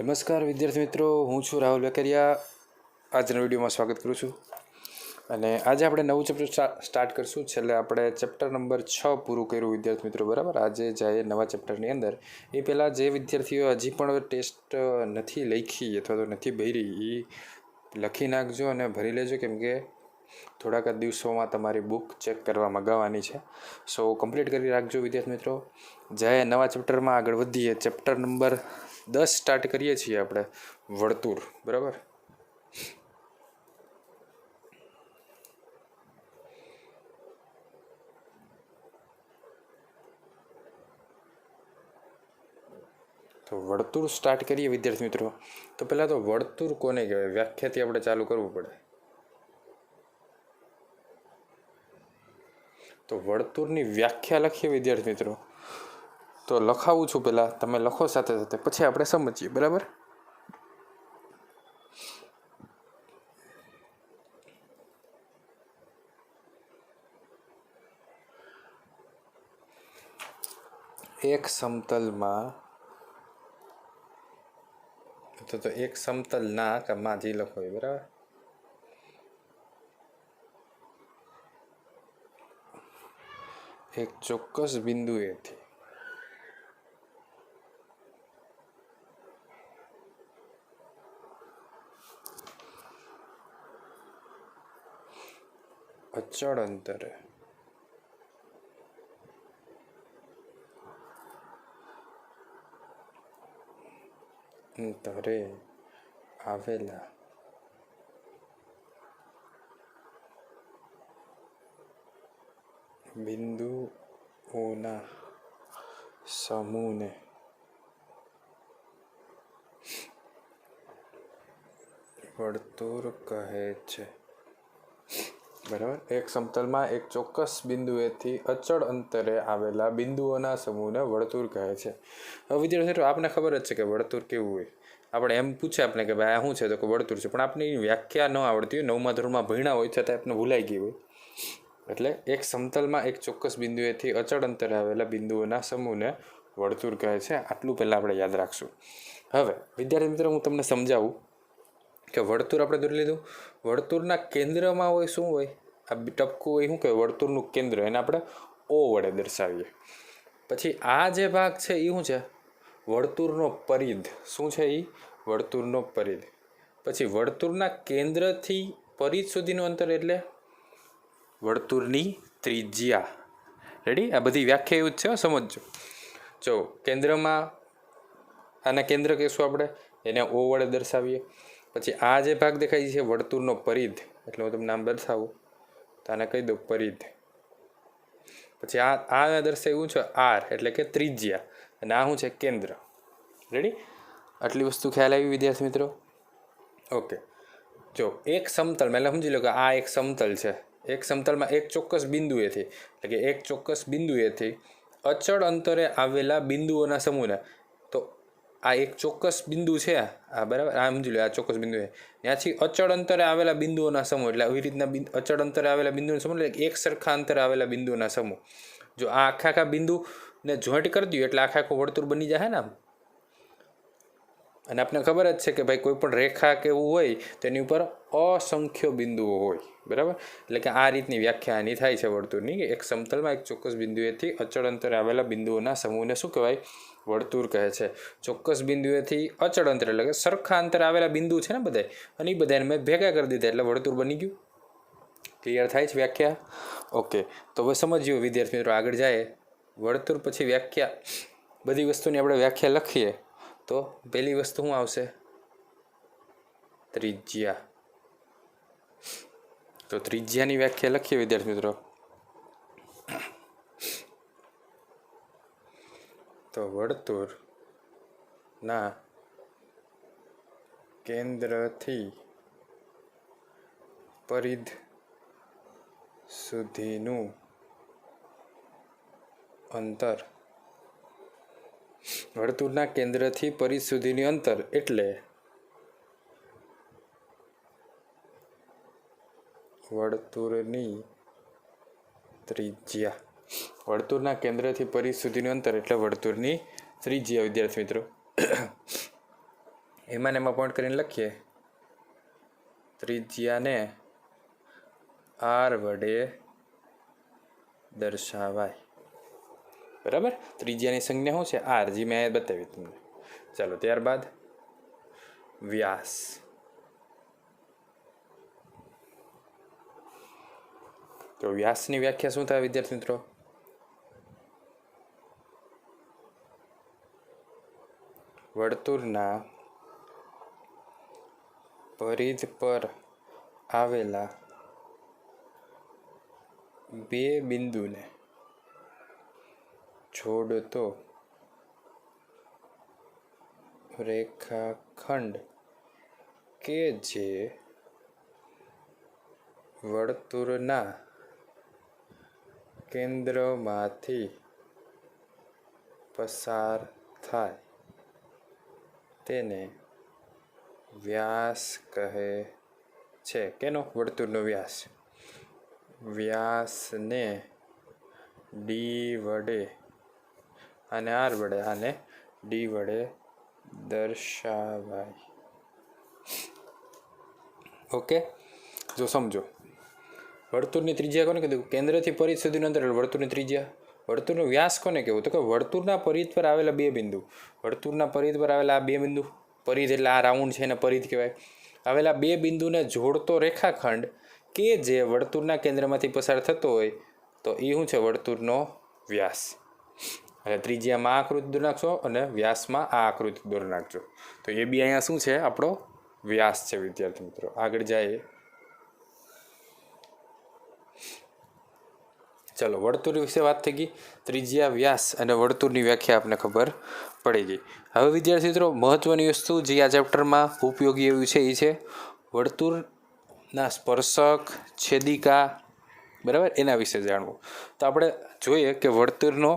નમસ્કાર વિદ્યાર્થી મિત્રો, હું છું રાહુલ વેકરિયા. આજના વિડીયોમાં સ્વાગત કરું છું. અને આજે આપણે નવું ચેપ્ટર સ્ટાર્ટ કરશું. છેલ્લે આપણે ચેપ્ટર નંબર 6 પૂરું કર્યું વિદ્યાર્થી મિત્રો, બરાબર. આજે જાય નવા ચેપ્ટરની અંદર. એ પહેલાં જે વિદ્યાર્થીઓ હજી પણ ટેસ્ટ નથી લખી અથવા તો નથી ભરી, એ લખી નાખજો અને ભરી લેજો, કેમ કે થોડાક જ દિવસોમાં તમારી બુક ચેક કરવા મગાવવાની છે. સો કમ્પ્લીટ કરી રાખજો વિદ્યાર્થી મિત્રો. જાય નવા ચેપ્ટરમાં આગળ વધીએ. ચેપ્ટર નંબર 10 સ્ટાર્ટ કરીએ છીએ આપણે, વર્તુળ, બરાબર. તો વર્તુળ સ્ટાર્ટ કરીએ વિદ્યાર્થી મિત્રો. તો પહેલાં તો વર્તુળ કોને કહેવાય, વ્યાખ્યાથી આપણે ચાલુ કરવું પડે. તો વર્તુળની વ્યાખ્યા લખીએ વિદ્યાર્થી મિત્રો. તો લખાવું છું, પહેલાં તમે લખો સાથે સાથે, પછી આપણે સમજીએ, બરાબર. એક સમતલમાં તો એક સમતલ ના કે માં જી લખો, બરાબર. એક ચોક્કસ બિંદુએથી અચળ અંતરે આવેલા બિંદુઓના સમૂહને વર્તુળ કહે છે, બરાબર. એક સમતલમાં એક ચોક્કસ બિંદુએથી અચળ અંતરે આવેલા બિંદુઓના સમૂહને વર્તુળ કહે છે. હવે વિદ્યાર્થી મિત્રો, આપને ખબર જ છે કે વર્તુળ કેવું હોય. આપણે એમ પૂછે આપણે કે ભાઈ આ શું છે, તો કે વર્તુળ છે. પણ આપણે એની વ્યાખ્યા ન આવડતી હોય, 9મા ધોરણમાં ભણ્યા હોય છતાં આપણે ભૂલાઈ ગઈ હોય. એટલે એક સમતલમાં એક ચોક્કસ બિંદુએથી અચળ અંતરે આવેલા બિંદુઓના સમૂહને વર્તુળ કહે છે. આટલું પહેલાં આપણે યાદ રાખશું. હવે વિદ્યાર્થી મિત્રો, હું તમને સમજાવું કે વર્તુળ આપણે દોરી લીધું. વર્તુળના કેન્દ્રમાં હોય શું હોય, આ ટપકું હોય, શું કહેવાય, વર્તુળનું કેન્દ્ર. એને આપણે ઓ વડે દર્શાવીએ. પછી આ જે ભાગ છે એ શું છે, વર્તુળનો પરિધ. શું છે એ? વર્તુળનો પરિધ. પછી વર્તુળના કેન્દ્રથી પરિધ સુધીનું અંતર એટલે વર્તુળની ત્રિજ્યા. રેડી? આ બધી વ્યાખ્યા એવું જ છે, સમજજો. જો કેન્દ્રમાં આના કેન્દ્ર કહીશું આપણે, એને ઓ વડે દર્શાવીએ. પછી આ જે ભાગ દેખાય છે વર્તુળનો પરિધ, એટલે હું તમને નામ દર્શાવું તો આને કહી દઉં પરિધ. પછી આ દર્શાવ્યું છે આર, એટલે કે ત્રિજ્યા, અને આ શું છે, કેન્દ્ર. રેડી? આટલી વસ્તુ ખ્યાલ આવી વિદ્યાર્થી મિત્રો? ઓકે. જો એક સમતલ, એટલે સમજી લો કે આ એક સમતલ છે. એક સમતલમાં એક ચોક્કસ બિંદુએથી, એટલે કે એક ચોક્કસ બિંદુએથી અચળ અંતરે આવેલા બિંદુઓના સમૂહને, તો આ એક ચોક્કસ બિંદુ છે આ, બરાબર. આ સમજી લો આ ચોક્કસ બિંદુ છે, ત્યાંથી અચળ અંતરે આવેલા બિંદુઓના સમૂહ, એટલે આવી રીતના અચળ અંતરે આવેલા બિંદુના સમૂહ, એટલે એક સરખા અંતરે આવેલા બિંદુઓના સમૂહ. જો આ આખા બિંદુને જોઈન્ટ કરી દઈએ એટલે આખું વર્તુળ બની જાય ને આમ. અને આપણે ખબર જ છે કે ભાઈ કોઈ પણ રેખા કે એવું હોય તેની ઉપર અસંખ્ય બિંદુઓ હોય, બરાબર. એટલે કે આ રીતની વ્યાખ્યા આની થાય છે વર્તુળની, કે એક સમતલમાં એક ચોક્કસ બિંદુએથી અચળ અંતરે આવેલા બિંદુઓના સમૂહને શું કહેવાય, વર્તુળ કહે છે. ચોક્કસ બિંદુએથી અચળ અંતરે, એટલે કે સરખા અંતરે આવેલા બિંદુ છે ને બધા, અને એ બધાને મેં ભેગા કરી દીધા એટલે વર્તુળ બની ગયું. ક્લિયર થાય છે વ્યાખ્યા? ઓકે. તો હવે સમજીએ વિદ્યાર્થી મિત્રો, આગળ જાય. વર્તુળ પછી વ્યાખ્યા, બધી વસ્તુની આપણે વ્યાખ્યા લખીએ તો પહેલી વસ્તુ શું આવશે, ત્રિજ્યા. તો ત્રિજ્યાની વ્યાખ્યા લખીએ વિદ્યાર્થી મિત્રો. તો વર્તુળના કેન્દ્રથી પરિધ સુધીનું અંતર, વર્તુળના કેન્દ્રથી પરિધ સુધીનું અંતર એટલે વર્તુળની ત્રિજ્યા. વર્તુળના કેન્દ્રથી પરિધ સુધીનું અંતર એટલે વર્તુળની ત્રિજ્યા વિદ્યાર્થી મિત્રો. એમાં ને એમાં પોઈન્ટ કરીને લખીએ, ત્રિજ્યાને આર વડે દર્શાવાય. બરાબર, ત્રિજ્યાની સંજ્ઞા શું છે? આર, જે મેં બતાવી તમને. ચાલો, ત્યારબાદ વ્યાસ. તો વ્યાસની વ્યાખ્યા શું થાય વિદ્યાર્થી મિત્રો? વર્તુળના પરિધ પર આવેલા બે બિંદુને જોડતો રેખાખંડ કે જે વર્તુળના કેન્દ્રમાંથી પસાર થાય તેને વ્યાસ કહે છે. કેનો? વર્તુળનો વ્યાસ. વ્યાસને ડી વડે અને આર વડે, આને ડી વડે દર્શાવાય. ઓકે, જો સમજો, વર્તુળની ત્રિજ્યા કોને કીધું? કેન્દ્રથી પરિધ સુધીનું અંતર વર્તુળની ત્રિજ્યા. વર્તુળનો વ્યાસ કોને કહેવું? તો કે વર્તુળના પરિધ પર આવેલા બે બિંદુ. વર્તુળના પરિધ પર આવેલા આ બે બિંદુ, પરિધ એટલે આ રાઉન્ડ છે એને પરિધ કહેવાય. આવેલા બે બિંદુને જોડતો રેખાખંડ કે જે વર્તુળના કેન્દ્રમાંથી પસાર થતો હોય તો એ શું છે? વર્તુળનો વ્યાસ. અને ત્રિજ્યામાં આ આકૃતિ દોરી નાખશો અને વ્યાસમાં આ આકૃતિ દોરી નાખજો. તો એ બી અહીંયા શું છે? આપણો વ્યાસ છે વિદ્યાર્થી મિત્રો. આગળ જાય. ચલો, વર્તુળ વિશે વાત થઈ ગઈ. ત્રિજ્યા, વ્યાસ અને વર્તુળની વ્યાખ્યા આપને ખબર પડી ગઈ. હવે વિદ્યાર્થી મિત્રો, મહત્વની વસ્તુ જે આ ચેપ્ટરમાં ઉપયોગી એવું છે એ છે વર્તુળના સ્પર્શક, છેદિકા, બરાબર, એના વિશે જાણવું. તો આપણે જોઈએ કે વર્તુળનો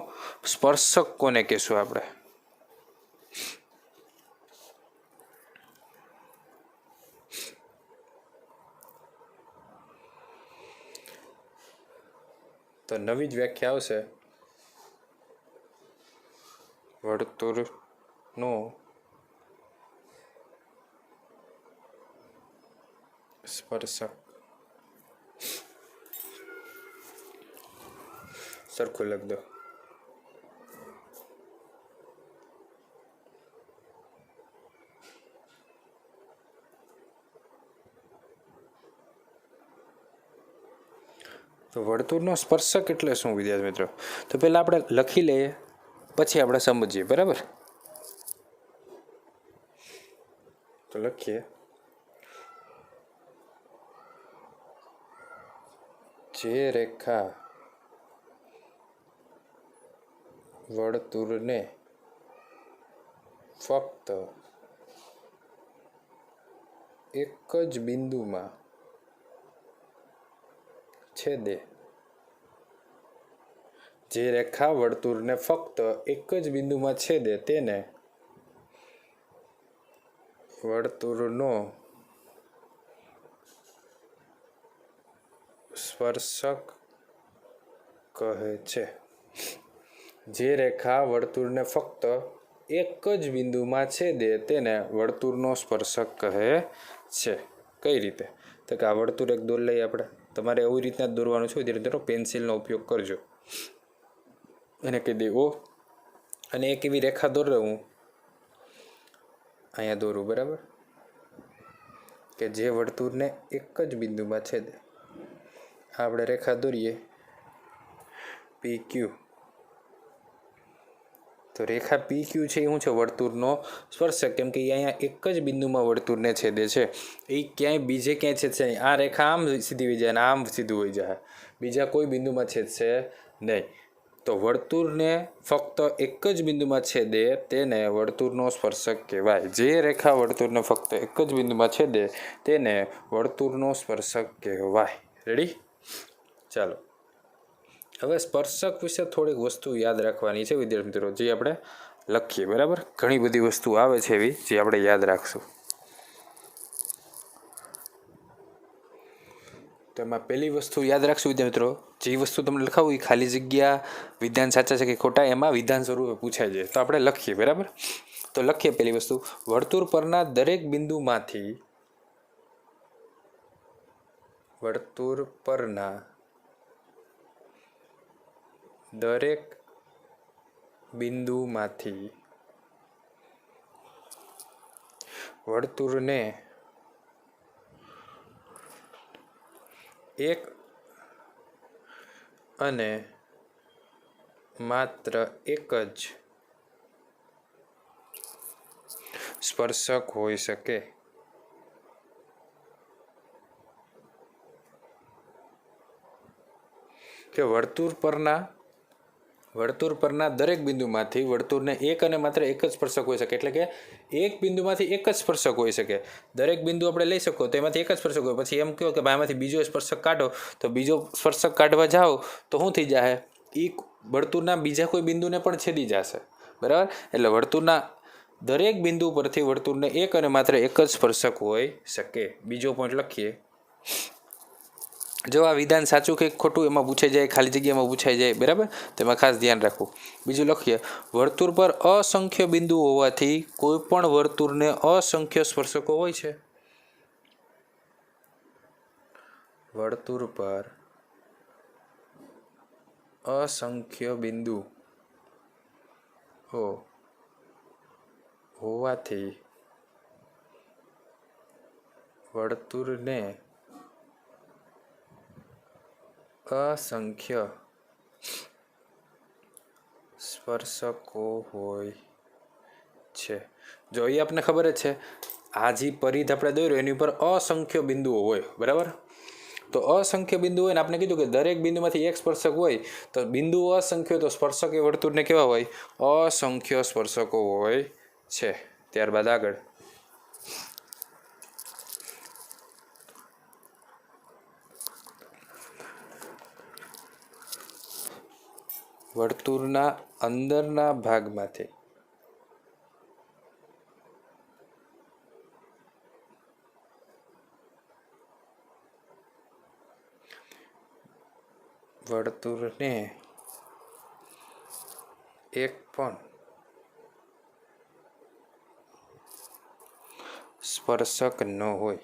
સ્પર્શક કોને કહેશું આપણે? તો નવી જ વ્યાખ્યા આવશે. વર્તુળનો સ્પર્શક. સરખું લખ દો. તો વર્તુળનો સ્પર્શક એટલે શું વિદ્યાર્થી મિત્રો? તો પહેલાં આપણે લખી લઈએ, પછી આપણે સમજીએ. બરાબર, તો લખીએ. જે રેખા વર્તુળને ફક્ત એક જ બિંદુમાં છેદે, જે રેખા વર્તુળને ફક્ત એક જ બિંદુમાં છેદે તેને વર્તુળનો સ્પર્શક કહે છે. જે રેખા વર્તુળને ફક્ત એક જ બિંદુમાં છેદે તેને વર્તુળનો સ્પર્શક કહે છે. કઈ રીતે? તો કે આ વર્તુળ એક દોર લઈએ આપણે. તમારે એવી રીતના જ દોરવાનું છે. ધીરે ધીરે પેન્સિલનો ઉપયોગ કરજો. એને કહી દે ઓ, અને એક એવી રેખા દોરું હું અહીંયા દોરું, બરાબર, કે જે વર્તુળને એક જ બિંદુમાં છેદે. આપણે રેખા દોરીએ PQ. તો રેખા PQ છે એ શું છે? વર્તુળનો સ્પર્શક. કેમ કે એ અહીંયા એક જ બિંદુમાં વર્તુળને છેદે છે. એ ક્યાંય બીજે ક્યાંય છેદશે નહીં. આ રેખા આમ સીધી વહી જાય અને આમ સીધું વહી જાય, બીજા કોઈ બિંદુમાં છેદશે નહીં. તો વર્તુળને ફક્ત એક જ બિંદુમાં છેદે તેને વર્તુળનો સ્પર્શક કહેવાય. જે રેખા વર્તુળને ફક્ત એક જ બિંદુમાં છેદે તેને વર્તુળનો સ્પર્શક કહેવાય. રેડી? ચાલો, હવે સ્પર્શક વિશે થોડીક વસ્તુ યાદ રાખવાની છે વિદ્યાર્થી મિત્રો, જે આપણે લખીએ. બરાબર, ઘણી બધી વસ્તુ આવે છે એવી જે આપણે યાદ રાખશું. તો એમાં પહેલી વસ્તુ યાદ રાખશું વિદ્યાર્થી મિત્રો, જે વસ્તુ તમને લખાવું એ ખાલી જગ્યા વિધાન સાચા છે કે ખોટા એમાં વિધાન સ્વરૂપે પૂછાય જાય. તો આપણે લખીએ. બરાબર, તો લખીએ પેલી વસ્તુ, વર્તુળ પરના દરેક બિંદુમાંથી વર્તુળ પરના દરેક બિંદુમાંથી વર્તુળને એક અને માત્ર એક જ સ્પર્શક હોઈ શકે. કે વર્તુળ પરના દરેક બિંદુમાંથી વર્તુળને એક અને માત્ર એક જ સ્પર્શક હોઈ શકે. એટલે કે એક બિંદુમાંથી એક જ સ્પર્શક હોઈ શકે. દરેક બિંદુ આપણે લઈ શકો તો એમાંથી એક જ સ્પર્શક હોય. પછી એમ કહો કે ભાઈ આમાંથી બીજો સ્પર્શક કાઢો, તો બીજો સ્પર્શક કાઢવા જાઓ તો શું થઈ જાય? એ વર્તુળના બીજા કોઈ બિંદુને પણ છેદી જશે. બરાબર? એટલે વર્તુળના દરેક બિંદુ પરથી વર્તુળને એક અને માત્ર એક જ સ્પર્શક હોઈ શકે. બીજો પોઈન્ટ લખીએ. જો આ વિધાન સાચું કે ખોટું એમાં પૂછાઈ જાય, ખાલી જગ્યામાં પૂછાઈ જાય. બરાબર? તેમાં ખાસ ધ્યાન રાખવું. બીજું લખીએ, વર્તુળ પર અસંખ્ય બિંદુ હોવાથી કોઈ પણ વર્તુળને અસંખ્ય સ્પર્શકો હોય છે. વર્તુળ પર અસંખ્ય બિંદુ હોવાથી વર્તુળને અસંખ્ય સ્પર્શકો હોય છે. જો એ આપણને ખબર જ છે, આ જે પરિધ આપણે દોર્યો એની ઉપર અસંખ્ય બિંદુઓ હોય. બરાબર? તો અસંખ્ય બિંદુ હોય ને આપણે કીધું કે દરેક બિંદુમાંથી એક સ્પર્શક હોય, તો બિંદુ અસંખ્ય, તો સ્પર્શક એ વર્તુળને કેવા હોય? અસંખ્ય સ્પર્શકો હોય છે. ત્યારબાદ આગળ, વર્તુળના અંદરના ભાગમાંથી વર્તુળને એક પણ સ્પર્શક ન હોય.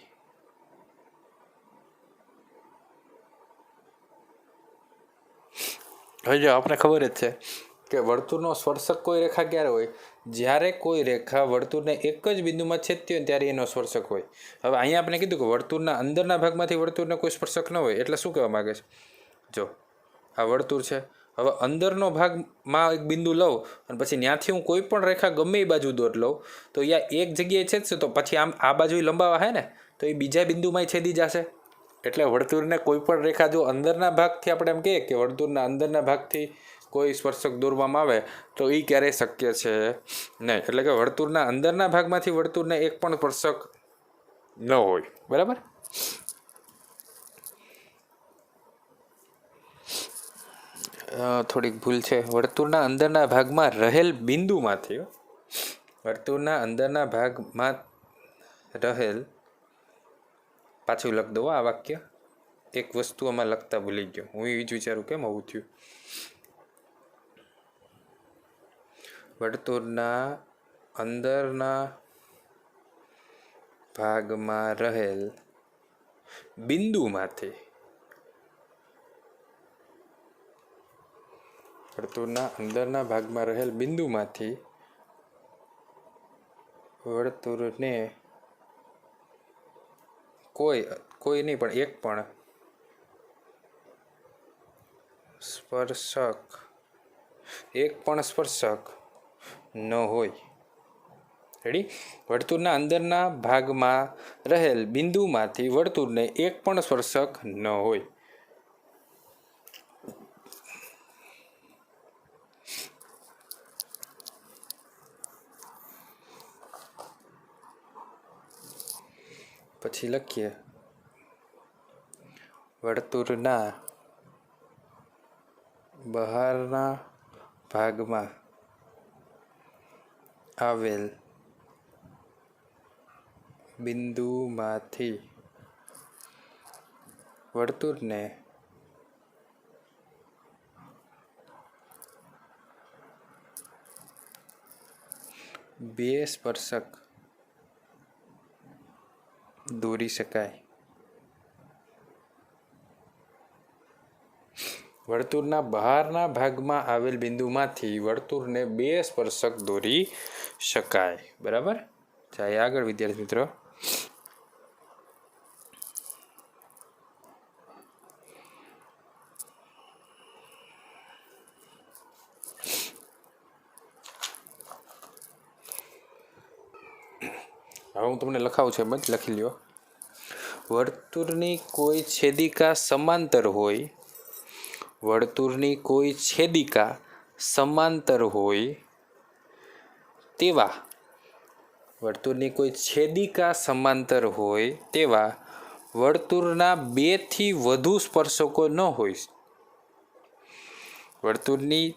હવે જો આપણે ખબર જ છે કે વર્તુળનો સ્પર્શક કોઈ રેખા ક્યારે હોય? જ્યારે કોઈ રેખા વર્તુળને એક જ બિંદુમાં છેદતી હોય ત્યારે એનો સ્પર્શક હોય. હવે અહીંયા આપણે કીધું કે વર્તુળના અંદરના ભાગમાંથી વર્તુળને કોઈ સ્પર્શક ન હોય. એટલે શું કહેવા માગે છે? જો આ વર્તુળ છે, હવે અંદરનો ભાગમાં એક બિંદુ લઉં અને પછી ત્યાંથી હું કોઈ પણ રેખા ગમે એ બાજુ દોર લઉં, તો અહીંયા એક જગ્યાએ છેદશે તો પછી આમ આ બાજુ લંબાવા હે ને, તો એ બીજા બિંદુમાં છેદી જશે. એટલે વર્તુળને કોઈ પણ રેખા જો અંદરના ભાગથી આપણે એમ કહીએ કે વર્તુળના અંદરના ભાગથી કોઈ સ્પર્શક દોરવામાં આવે તો એ ક્યારેય શક્ય છે નહીં. એટલે કે વર્તુળના અંદરના ભાગમાંથી વર્તુળને એક પણ સ્પર્શક ન હોય. બરાબર? થોડીક ભૂલ છે. વર્તુળના અંદરના ભાગમાં રહેલ બિંદુમાંથી, વર્તુળના અંદરના ભાગમાં રહેલ, પાછું લખ દો આ વાક્ય, એક વસ્તુ આમાં લખતા ભૂલી ગયો. હું એ જ વિચારું કેમ આવું થયું. વર્તુળના અંદરના ભાગમાં રહેલ બિંદુમાંથી, વર્તુળના અંદરના ભાગમાં રહેલ બિંદુમાંથી વર્તુળને કોઈ નહીં પણ એક પણ સ્પર્શક ન હોય. રેડી? વર્તુળના અંદરના ભાગમાં રહેલ બિંદુમાંથી વર્તુળને એક પણ સ્પર્શક ન હોય. પછી લખીએ, વર્તુળના બહારના ભાગમાં આવેલ બિંદુમાંથી વર્તુળને બે સ્પર્શક દોરી શકાય. વર્તુળના બહારના ભાગમાં આવેલ બિંદુમાંથી વર્તુળને બે સ્પર્શક દોરી શકાય. બરાબર. જાય આગળ વિદ્યાર્થી મિત્રો. હવે હું તમને લખાવું છું, એમ જ લખી લ્યો. વર્તુળની કોઈ છેદિકા સમાંતર હોય, વર્તુળની કોઈ છેદિકા સમાંતર હોય તેવા, વર્તુળની કોઈ છેદિકા સમાંતર હોય તેવા વર્તુળના 2 થી વધુ સ્પર્શકો ન હોય. વર્તુળની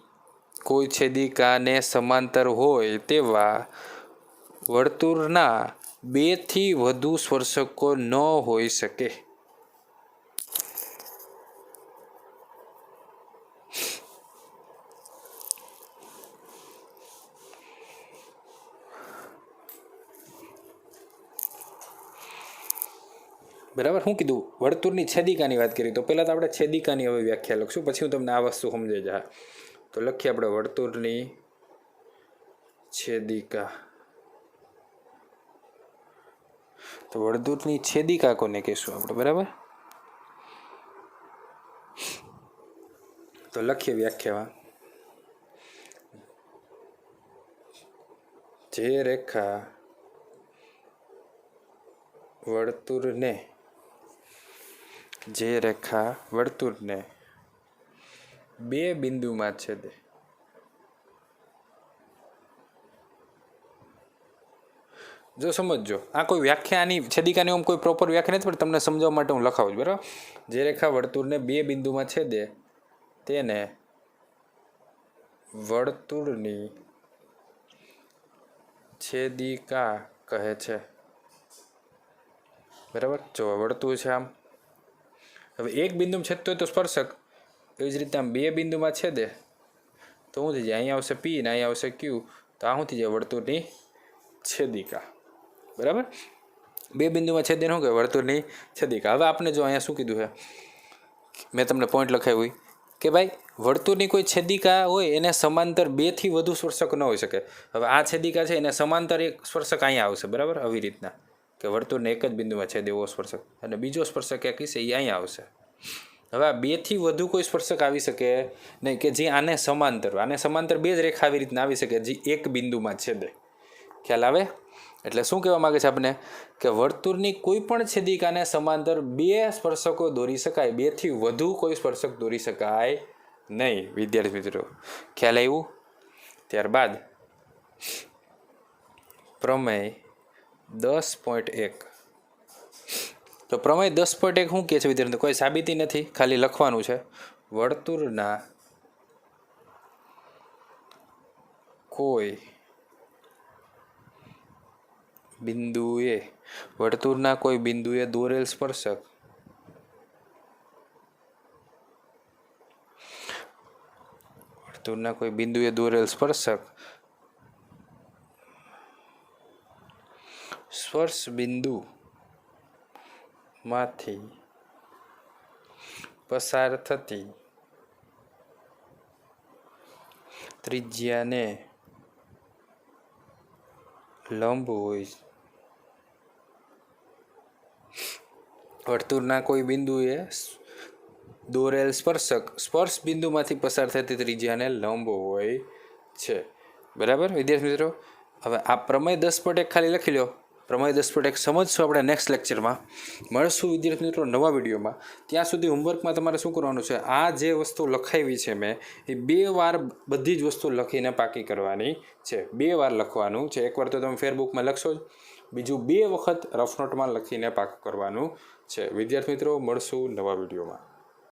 કોઈ છેદિકાને સમાંતર હોય તેવા વર્તુળના 2 થી વધુ સ્પર્શકો ન હોઈ શકે. બરાબર. શું કીધું? વર્તુળની છેદિકાની વાત કરી. તો પહેલાં તો આપણે છેદિકાની હવે વ્યાખ્યા લખશું, પછી હું તમને આ વસ્તુ સમજાઈ જાય. તો લખીએ આપણે વર્તુળની છેદિકા. તો વર્તુળની છેદિકા કોને કહીશું આપણે? બરાબર. તો લખીએ વ્યાખ્યામાં. જે રેખા વર્તુળને બે બિંદુમાં છેદે. જો સમજજો, આ કોઈ વ્યાખ્યાની છેદિકાની કોઈ પ્રોપર વ્યાખ્યા નથી, પણ તમને સમજાવવા માટે હું લખાવું છું. બરાબર. જે રેખા વર્તુળને બે બિંદુમાં છેદે તેને વર્તુળની છેદિકા કહે છે. બરાબર. જો વર્તુળ છે આમ, હવે એક બિંદુમાં છેદતો હોય તો સ્પર્શક, એવી જ રીતે આમ બે બિંદુમાં છેદે તો શું થઈ જાય? અહીંયા આવશે P ને અહીંયા આવશે Q. તો આ શું થઈ જાય? વર્તુળની છેદિકા. બરાબર. બે બિંદુમાં છેદે શું કહેવાય? વર્તુળની છેદિકા. હવે આપણે જો અહીંયા શું કીધું છે, મેં તમને પોઈન્ટ લખાવ્યું કે ભાઈ વર્તુળની કોઈ છેદિકા હોય એને સમાંતર 2 થી વધુ સ્પર્શક ન હોઈ શકે. હવે આ છેદિકા છે એને સમાંતર એક સ્પર્શક અહીંયા આવશે. બરાબર. આવી રીતના કે વર્તુળને એક જ બિંદુમાં છેદે એવો સ્પર્શક, અને બીજો સ્પર્શક એક હશે એ અહીંયા આવશે. હવે આ 2 થી વધુ કોઈ સ્પર્શક આવી શકે નહીં કે જે આને સમાંતર બે જ રેખા આવી રીતના આવી શકે જે એક બિંદુમાં છેદે. ખ્યાલ આવે? એટલે શું કહેવા માગે છે આપણે કે વર્તુળની કોઈ પણ છેદિકાને સમાંતર 2 સ્પર્શકો દોરી શકાય, 2 થી વધુ કોઈ સ્પર્શક દોરી શકાય નહીં. વિદ્યાર્થી મિત્રો, ખ્યાલ આવ્યું? ત્યારબાદ પ્રમેય 10.1. તો પ્રમેય 10.1 શું કહે છે વિદ્યાર્થી? કોઈ સાબિતી નથી, ખાલી લખવાનું છે. વર્તુળના કોઈ બિંદુએ દોરેલ સ્પર્શક સ્પર્શ બિંદુમાંથી પસાર થતી ત્રિજ્યાને લંબ હોય. વર્તુળના કોઈ બિંદુએ દોરેલ સ્પર્શક સ્પર્શ બિંદુમાંથી પસાર થતી ત્રિજ્યાને લંબ હોય છે. બરાબર વિદ્યાર્થી મિત્રો. હવે આ પ્રમેય 10.1 ખાલી લખી લો. પ્રમેય 10.1 સમજશું આપણે નેક્સ્ટ લેક્ચરમાં. મળશું વિદ્યાર્થી મિત્રો નવા વિડીયોમાં. ત્યાં સુધી હોમવર્કમાં તમારે શું કરવાનું છે? આ જે વસ્તુ લખાવી છે મેં એ 2 વાર બધી જ વસ્તુ લખીને પાકી કરવાની છે. 2 વાર લખવાનું છે. એકવાર તો તમે ફેરબુકમાં લખશો જ, બીજું 2 વખત રફ નોટમાં લખીને પાકું કરવાનું છે. વિદ્યાર્થી મિત્રો મળશું નવા વિડીયોમાં.